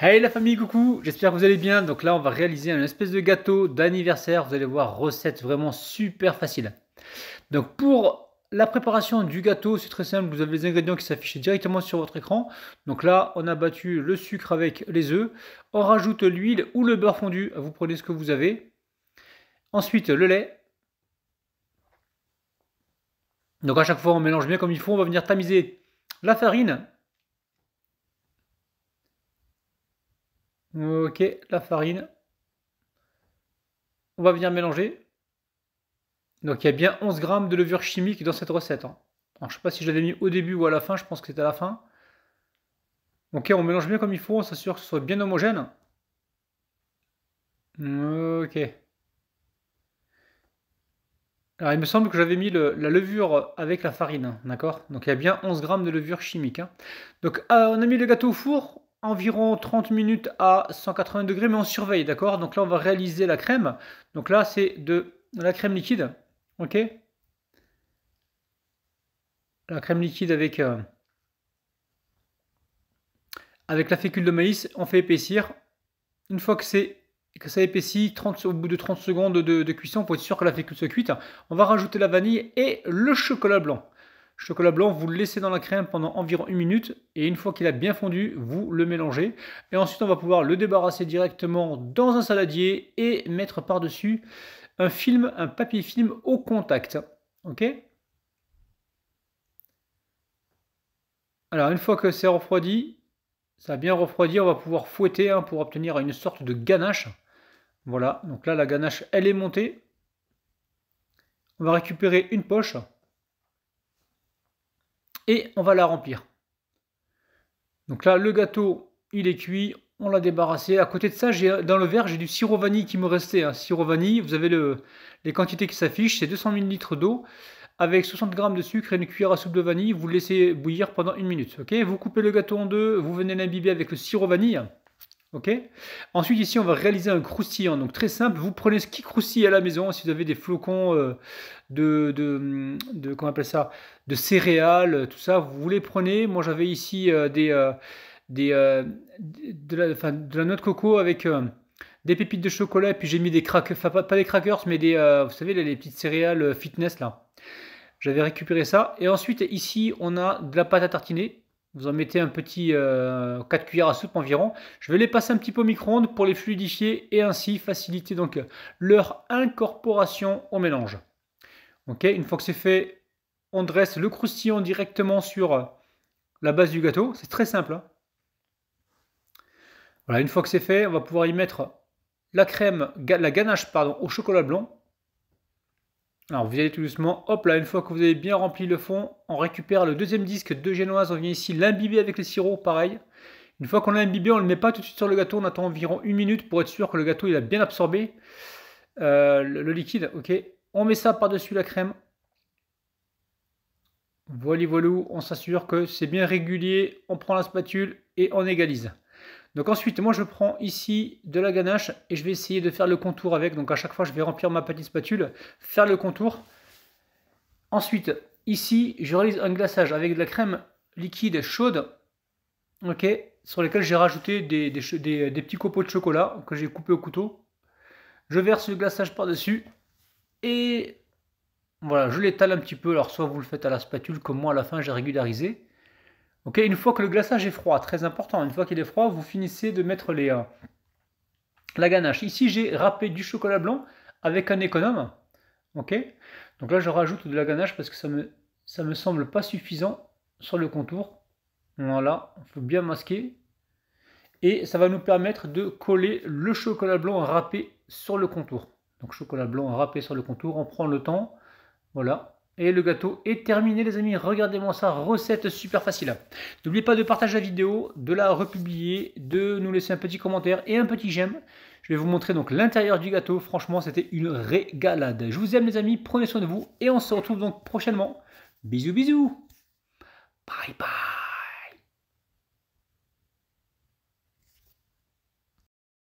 Hey la famille, coucou, j'espère que vous allez bien. Donc là, on va réaliser un espèce de gâteau d'anniversaire. Vous allez voir, recette vraiment super facile. Donc pour la préparation du gâteau, c'est très simple. Vous avez les ingrédients qui s'affichent directement sur votre écran. Donc là, on a battu le sucre avec les œufs. On rajoute l'huile ou le beurre fondu. Vous prenez ce que vous avez. Ensuite, le lait. Donc à chaque fois, on mélange bien comme il faut. On va venir tamiser la farine. Ok, la farine. On va venir mélanger. Donc il y a bien 11 grammes de levure chimique dans cette recette, hein. Alors, je ne sais pas si je l'avais mis au début ou à la fin, je pense que c'était à la fin. Ok, on mélange bien comme il faut, on s'assure que ce soit bien homogène. Ok. Alors il me semble que j'avais mis la levure avec la farine, hein, d'accord? Donc il y a bien 11 grammes de levure chimique, hein. Donc on a mis le gâteau au four, environ 30 minutes à 180 degrés, mais on surveille, d'accord? Donc là on va réaliser la crème. Donc là c'est de la crème liquide, ok? La crème liquide avec la fécule de maïs, on fait épaissir. Une fois que ça épaissit, au bout de 30 secondes de cuisson, pour être sûr que la fécule soit cuite, on va rajouter la vanille et le chocolat blanc. Le chocolat blanc, vous le laissez dans la crème pendant environ 1 minute, et une fois qu'il a bien fondu, vous le mélangez. Et ensuite, on va pouvoir le débarrasser directement dans un saladier et mettre par-dessus un papier film au contact. Ok? Alors, une fois que c'est refroidi, ça a bien refroidi, on va pouvoir fouetter, hein, pour obtenir une sorte de ganache. Voilà, donc là la ganache elle est montée. On va récupérer une poche et on va la remplir. Donc là le gâteau il est cuit, on l'a débarrassé. À côté de ça, dans le verre j'ai du sirop vanille qui me restait, hein. Sirop vanille, vous avez les quantités qui s'affichent, c'est 200 ml d'eau avec 60 g de sucre et une cuillère à soupe de vanille. Vous le laissez bouillir pendant 1 minute. Ok, vous coupez le gâteau en deux, vous venez l'imbiber avec le sirop vanille. Ok. Ensuite, ici, on va réaliser un croustillant. Donc, très simple, vous prenez ce qui croustille à la maison. Si vous avez des flocons comment on appelle ça, de céréales, tout ça, vous les prenez. Moi, j'avais ici de la noix de coco avec des pépites de chocolat. Et puis, j'ai mis des crackers, enfin, pas des crackers, mais vous savez, les petites céréales fitness là. J'avais récupéré ça. Et ensuite, ici, on a de la pâte à tartiner. Vous en mettez un petit 4 cuillères à soupe environ. Je vais les passer un petit peu au micro-ondes pour les fluidifier et ainsi faciliter donc leur incorporation au mélange. Ok, une fois que c'est fait, on dresse le croustillant directement sur la base du gâteau. C'est très simple, hein. Voilà, une fois que c'est fait, on va pouvoir y mettre la ganache pardon, au chocolat blanc. Alors vous y allez tout doucement, hop là, une fois que vous avez bien rempli le fond, on récupère le deuxième disque de génoise, on vient ici l'imbiber avec le sirop, pareil. Une fois qu'on l'a imbibé, on ne le met pas tout de suite sur le gâteau, on attend environ 1 minute pour être sûr que le gâteau il a bien absorbé le liquide, ok. On met ça par-dessus la crème. Voilà, voilà, on s'assure que c'est bien régulier, on prend la spatule et on égalise. Donc ensuite, moi je prends ici de la ganache et je vais essayer de faire le contour avec. Donc à chaque fois, je vais remplir ma petite spatule, faire le contour. Ensuite, ici, je réalise un glaçage avec de la crème liquide chaude, ok, sur lesquels j'ai rajouté des petits copeaux de chocolat que j'ai coupés au couteau. Je verse le glaçage par-dessus et voilà, je l'étale un petit peu. Alors soit vous le faites à la spatule comme moi à la fin j'ai régularisé. Ok, une fois que le glaçage est froid, très important, une fois qu'il est froid, vous finissez de mettre la ganache. Ici, j'ai râpé du chocolat blanc avec un économe. Ok, donc là, je rajoute de la ganache parce que ça me semble pas suffisant sur le contour. Voilà, il faut bien masquer. Et ça va nous permettre de coller le chocolat blanc râpé sur le contour. Donc chocolat blanc râpé sur le contour, on prend le temps. Voilà. Et le gâteau est terminé les amis, regardez-moi ça, recette super facile. N'oubliez pas de partager la vidéo, de la republier, de nous laisser un petit commentaire et un petit j'aime. Je vais vous montrer donc l'intérieur du gâteau, franchement c'était une régalade. Je vous aime les amis, prenez soin de vous et on se retrouve donc prochainement. Bisous bisous. Bye bye.